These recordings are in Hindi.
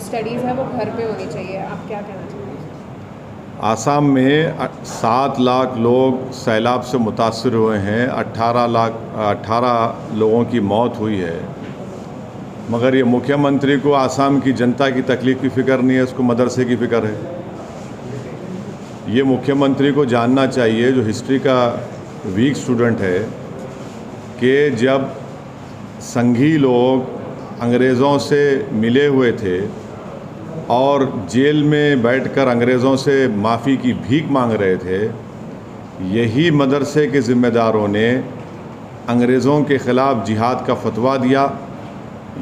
स्टडीज़ है वो घर पे होनी चाहिए, आप क्या कहना चाहेंगे? आसाम में 7 लाख लोग सैलाब से मुतासर हुए हैं, 18 लोगों की मौत हुई है, मगर ये मुख्यमंत्री को आसाम की जनता की तकलीफ़ की फ़िक्र नहीं है, उसको मदरसे की फ़िक्र है। ये मुख्यमंत्री को जानना चाहिए, जो हिस्ट्री का वीक स्टूडेंट है, कि जब संघी लोग अंग्रेज़ों से मिले हुए थे और जेल में बैठकर अंग्रेज़ों से माफ़ी की भीख मांग रहे थे, यही मदरसे के ज़िम्मेदारों ने अंग्रेज़ों के ख़िलाफ़ जिहाद का फतवा दिया।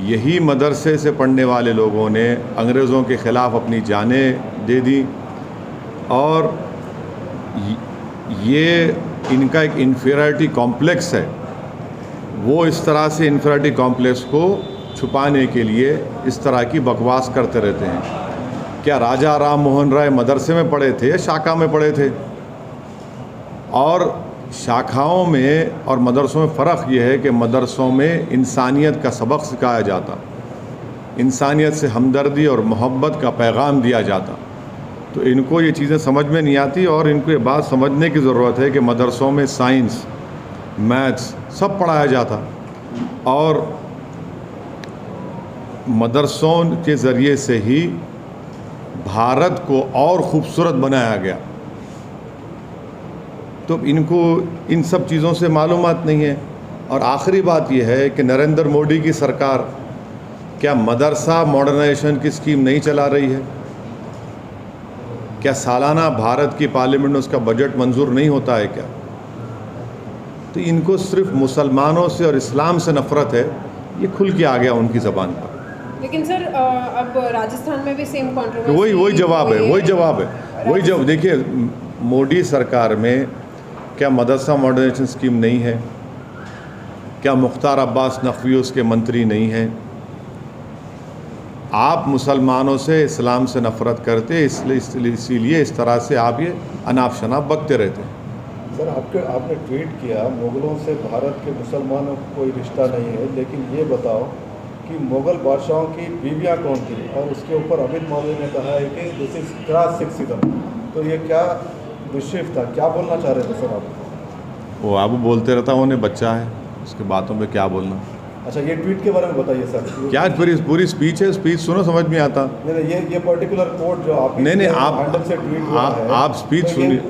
यही मदरसे से पढ़ने वाले लोगों ने अंग्रेज़ों के ख़िलाफ़ अपनी जानें दे दी, और ये इनका एक इन्फीरियरिटी कॉम्प्लेक्स है। वो इस तरह से इन्फीरियरिटी कॉम्प्लेक्स को छुपाने के लिए इस तरह की बकवास करते रहते हैं। क्या राजा राम मोहन राय मदरसे में पढ़े थे या शाखा में पढ़े थे? और शाखाओं में और मदरसों में फ़र्क ये है कि मदरसों में इंसानियत का सबक सिखाया जाता, इंसानियत से हमदर्दी और मोहब्बत का पैगाम दिया जाता। तो इनको ये चीज़ें समझ में नहीं आती, और इनको ये बात समझने की ज़रूरत है कि मदरसों में साइंस, मैथ्स सब पढ़ाया जाता, और मदरसों के ज़रिए से ही भारत को और ख़ूबसूरत बनाया गया। तो इनको इन सब चीज़ों से मालूमात नहीं है। और आखिरी बात यह है कि नरेंद्र मोदी की सरकार क्या मदरसा मॉडर्नाइजेशन की स्कीम नहीं चला रही है? क्या सालाना भारत की पार्लियामेंट में उसका बजट मंजूर नहीं होता है क्या? तो इनको सिर्फ मुसलमानों से और इस्लाम से नफ़रत है, ये खुल के आ गया उनकी ज़बान पर। लेकिन सर अब राजस्थान में भी सेम कंट्रोवर्सी, वही जवाब है। देखिए, मोदी सरकार में क्या मदरसा मॉडर्नाइजेशन स्कीम नहीं है? क्या मुख्तार अब्बास नकवी उसके मंत्री नहीं हैं? आप मुसलमानों से, इस्लाम से नफ़रत करते, इसीलिए इस तरह से आप ये अनाप शनाप बकते रहते हैं। सर, आपने ट्वीट किया मुग़लों से भारत के मुसलमानों को कोई रिश्ता नहीं है, लेकिन ये बताओ कि मुग़ल बादशाहों की बीवियाँ कौन थी? और उसके ऊपर अमित मौलवी ने कहा है कि दिस इज़ क्रॉस सेक्सिज्म। तो ये क्या दुष्शिफ था, क्या बोलना चाह रहे थे सर आप? वो आप बोलते रहता, उन्हें बच्चा है, उसके बातों पे क्या बोलना। अच्छा, ये ट्वीट के बारे में बताइए सर। क्या पूरी स्पीच है? स्पीच सुनो, समझ में आता। नहीं, ये पर्टिकुलर कोट जो आप नहीं, आप स्पीच सुनिए।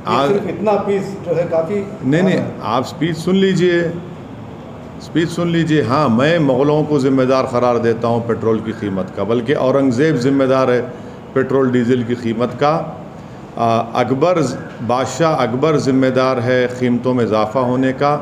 सिर्फ इतना पीस जो है काफ़ी। नहीं, आप स्पीच सुन लीजिए। हाँ, मैं मुग़लों को ज़िम्मेदार करार देता हूँ पेट्रोल की कीमत का, बल्कि औरंगज़ेब ज़िम्मेदार है पेट्रोल डीज़ल की कीमत का। बादशाह अकबर ज़िम्मेदार है कीमतों में इजाफ़ा होने का,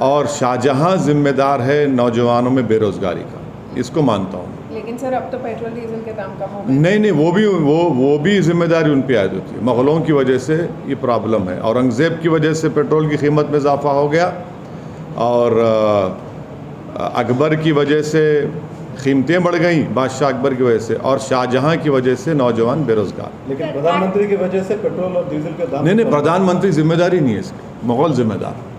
और शाहजहाँ ज़िम्मेदार है नौजवानों में बेरोज़गारी का। इसको मानता हूँ। लेकिन सर अब तो पेट्रोल डीजल के दाम कम हो गए। नहीं, वो भी ज़िम्मेदारी उन पे आयद होती है। मुग़लों की वजह से ये प्रॉब्लम है। औरंगज़ेब की वजह से पेट्रोल की कीमत में इजाफ़ा हो गया, और अकबर की वजह से कीमतें बढ़ गई, बादशाह अकबर की वजह से, और शाहजहाँ की वजह से नौजवान बेरोज़गार। लेकिन प्रधानमंत्री की वजह से पेट्रोल और डीजल के दाम नहीं, प्रधानमंत्री ज़िम्मेदारी नहीं है इसकी, मुग़ल ज़िम्मेदार।